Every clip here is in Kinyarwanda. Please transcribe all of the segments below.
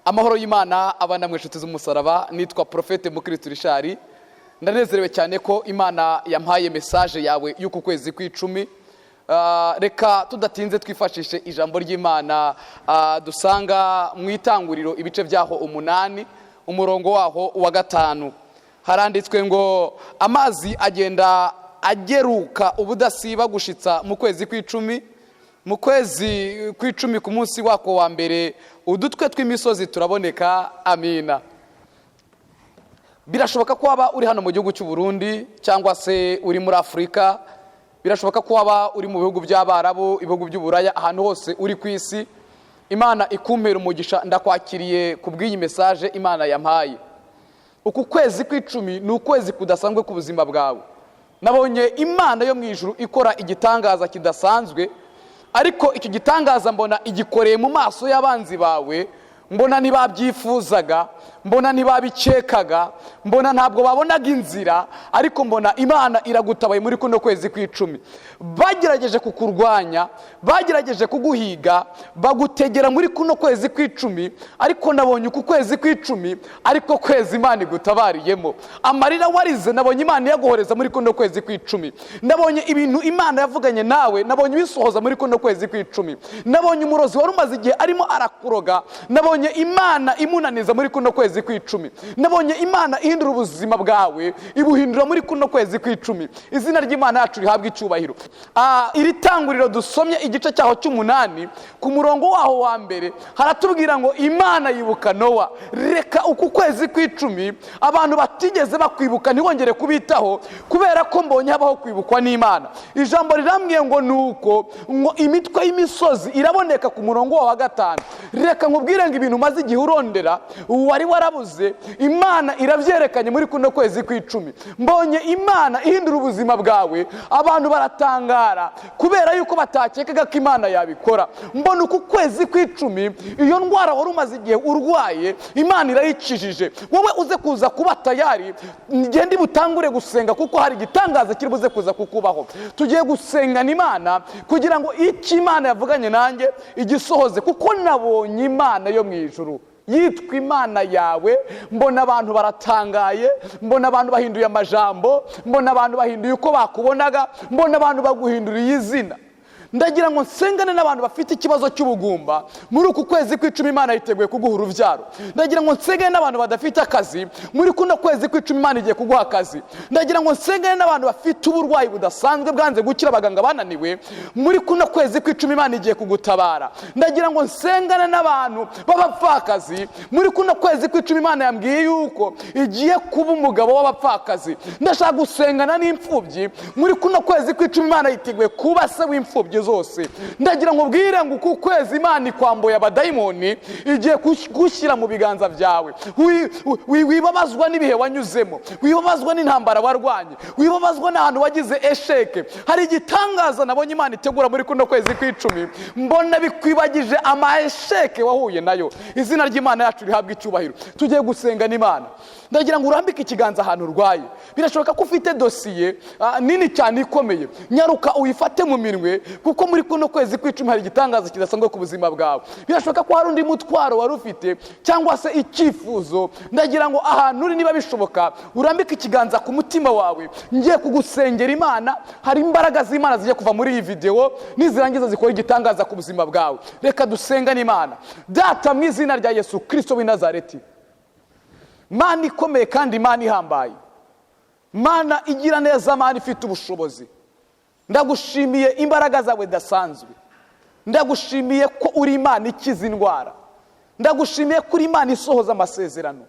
Amahoro y'Imana abana mwe inshuti z'umusaraba, nitwa Prophete Mukristo Richard. Ndanezerewe cyane ko Imana yampaye message yawe y'uku kwezi kw'icumi. Reka tudatinze twifashishe ijambo ry'Imana dusanga mu itanguriro ibice byaho 8 umurongo waho wa 5. Haranditswe ngo amazi agenda ageruka ubudasiba gushitsa mu kwezi kw'icumi. Mu kwezi kw'icumi ku munsi wako wa mbere udutwe tw'imisozi turaboneka. Amina. Birashoboka ko waba uri hano mu gihugu cy'u Burundi cyangwa se uri muri Afrika. Birashoboka ko waba uri mu bihugu by'Abarabu, ibihugu by'Uburaya, ahantu hose uri ku isi. Imana ikumpera umugisha, ndakwakiriye kubw'iyi message Imana yampaye. Uku kwezi kw'icumi ni ukwezi kudasanzwe ku buzima bwawe. Nabonye Imana yo mu ijuru ikora igitangaza kidasanzwe, ariko icyo gitangaza mbona igikoreye mu maso y'abanzi bawe. Mbona ntibabyifuzaga, mbona ntibabicekaga, mbona ntabwo babonaga inzira, ariko mbona Imana iragutabaye muri kuno kwezi kw'icumi. Bagerageje kukurwanya, bagerageje kuguhiga, bagutegera muri kuno kwezi kw'icumi, ariko nabonye uku kwezi kw'icumi ariko kwezi Imana igutabariyemo. Amarira warize nabonye Imana yaguhoreza muri kuno kwezi kw'icumi. Nabonye ibintu Imana yavuganye nawe, nabonye bisohoza muri kuno kwezi kw'icumi. Nabonye umurozi wari umaze igihe arimo arakuroga, nabonye Imana imunaniza muri kuno kwezi kw'icumi. Nabonye Imana ihindura ubuzima bwawe, ibuhindura muri kuno kwezi kw'icumi. Izina ry'Imana yacu rihabwa icyubahiro. Iri tanguriro dusomye igice cyaho cy'8 ku murongo waho wa mbere haratubwira ngo Imana yibuka Nowa. Reka uku kwezi kw'icumi abantu batigeze bakwibuka ntibongere kubitaho, kubera ko mbonye habaho kwibukwa n'Imana. Ijambo rirambwiye ngo nuko ngo imitwe y'imisozi iraboneka ku murongo wa 5. Reka nkubwire ngo ibintu maze igihe urondera wari warabuze, Imana iravyerekanye muri kuno kwezi kw'icumi. Mbonye Imana ihindura ubuzima bwawe, abantu baratangara kubera yuko batakekaga ko Imana yabikora. Mbona uku kwezi kw'icumi iyo ndwara wari umaze igihe urwaye Imana irayicishije. Wowe uze kuza kuba tayari, ngende butangure gusenga kuko hari igitangaza kiri buze kuza kukubaho. Tugiye gusengana Imana kugira ngo iki Imana yavuganye nanjye igisohoze, kuko nabonye Imana yo mu ijuru yitwa Imana yawe. Mbona abantu baratangaye, mbona abantu bahinduye amajambo, mbona abantu bahinduye uko bakubonaga, mbona abantu baguhinduriye izina. Ndagira ngo nsengane n'abantu bafite ikibazo cy'ubugumba muri uku kwezi kw'icumi. Imana yiteguye kuguha urubyaro. Ndagira ngo nsengane n'abantu badafite akazi muri kuno kwezi kw'icumi. Imana igiye kuguha akazi. Ndagira ngo nsengane n'abantu bafite uburwayi budasanzwe bwanze gukira, abaganga bananiwe, muri kuno kwezi kw'icumi Imana igiye kugutabara. Ndagira ngo nsengane n'abantu b'abapfakazi muri kuno kwezi kw'icumi. Imana yambwiye yuko igiye kuba umugabo w'abapfakazi. Ndashaka gusengana n'imfubyi muri kuno kwezi kw'icumi. Imana yiteguye kuba se w'imfubyi zose. Ndagira ngo ubwire ngo uku kwezi Imana ikwambuye abadayimoni, igiye gushyira mu biganza byawe. Wibabazwa n'ibihe wanyuzemo, wibabazwa n'intambara warwanye, wibabazwa n'ahantu wagize esheke. Hari igitangaza nabonye Imana itegura muri kuno kwezi kw'icumi. Mbona bikwibagije amaesheke wahuye nayo. Izina ry'Imana yacu rihabwa icyubahiro. Tugiye gusenga n'Imana. Ndagira ngo urambike ikiganza ahantu urwaye. Birashoboka ko ufite dosiye nini cyane ikomeye. Nyaruka uyifate mu minwe, kuko muri kuno kwezi kw'icumi hari igitangaza kidasanzwe ku buzima bwawe. Birashoboka ko hari undi mutwaro wari ufite cyangwa se icyifuzo. Ndagira ngo ahantu uri, niba bishoboka, urambike ikiganza ku mutima wawe. Ngiye kugusengera Imana. Hari imbaraga z'Imana zigiye kuva muri iyi video, nizirangiza zikora igitangaza ku buzima bwawe. Reka dusenga n'Imana. Data, mu izina rya Yesu Kristo w'i Nazareti, Mana ikomeye kandi Imana ihambaye, Mana igira neza, Mana ifite ubushobozi, ndagushimiye imbaraga zawe dasanzwe. Ndagushimiye ko uri Imana ikiza indwara. Ndagushimiye ko uri Imana isohoza amasezerano.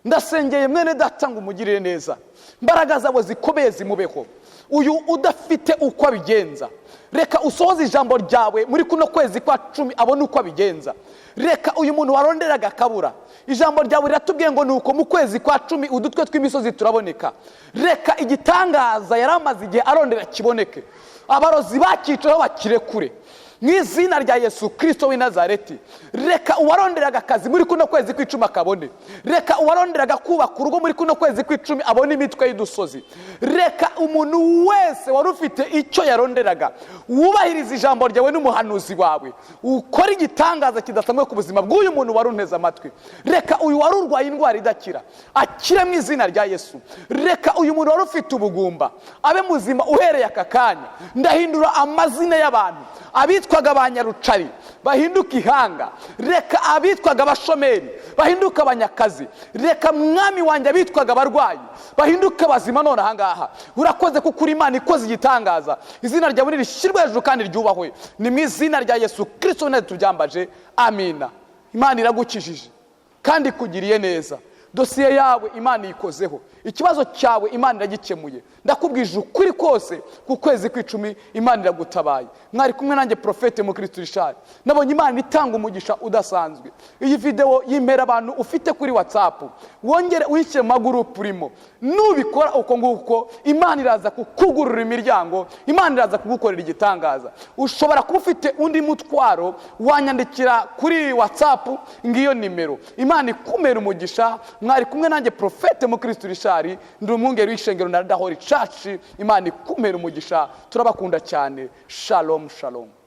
Ndasengeye mwene data ngo umugirire neza, imbaraga zawe zikomeye zimubeho. Uyu udafite uko abigenza, reka usohoze ijambo ryawe muri kuno kwezi kwa 10 abone uko abigenza. Reka uyu muntu waronderaga akabura, ijambo ryawe riratubwiye ngo nuko mu kwezi kwa 10 udutwe tw'imisozi turaboneka. Reka igitangaza yaramaze igihe arondera kiboneke, abarozi bakicaho bakirekure. mu izina rya Yesu Kristo w'i Nazareti. Reka uwaronderaga akazi muri kuno kwezi kw'icumi akabone. Reka uwaronderaga kubaka urugo muri kuno kwezi kw'icumi abone imitwe y'udusozi. reka umuntu wese wari ufite icyo yaronderaga wubahiriza ijambo ryawe n'umuhanuzi wawe, ukora igitangaza kidasanzwe ku buzima bw'uyu muntu wari unteze amatwi. Reka uyu wari urwaye indwara idakira akire mu izina rya Yesu. Reka uyu muntu wari ufite ubugumba abe muzima uhereye aka kanya. Ndahindura amazina y'abantu, abitwaga abanyarucari bahinduka ihanga, reka abitwaga abashomeri bahinduka abanyakazi, reka mwami wanjye abitwaga abarwayi bahinduka bazima none ahangaha. Urakoze kuko uri Imana ikoze igitangaza, izina ryawe rishyirwe hejuru kandi ryubahwe, ni mu izina rya Yesu Kristo neza tubyambaje, amina. Imana iragukijije kandi ikugiriye neza, dosiye yawe Imana ikozeho, ikibazo cyawe Imana iragikemuye. Ndakubwije ukuri kose, ku kwezi kw'icumi Imana iragutabaye. Mwari kumwe nanjye Profete Mukristo Richard, nabonye Imana itanga umugisha udasanzwe. Iyi video yimpera abantu ufite kuri WhatsApp, wongere uyishyire mu magurupu urimo. Nubikora uko nguko Imana iraza kukugurura imiryango, Imana iraza kugukorera igitangaza. Ushobora kuba ufite undi mutwaro, wanyandikira kuri WhatsApp ngiyo nimero. Imana ikumera umugisha. Mwari kumwe nanjye Profete Mukristo Richard, ndi umwungeri w'ishengero na Dahori Church. Imana ikumera umugisha, turabakunda cyane. Shalom shalom.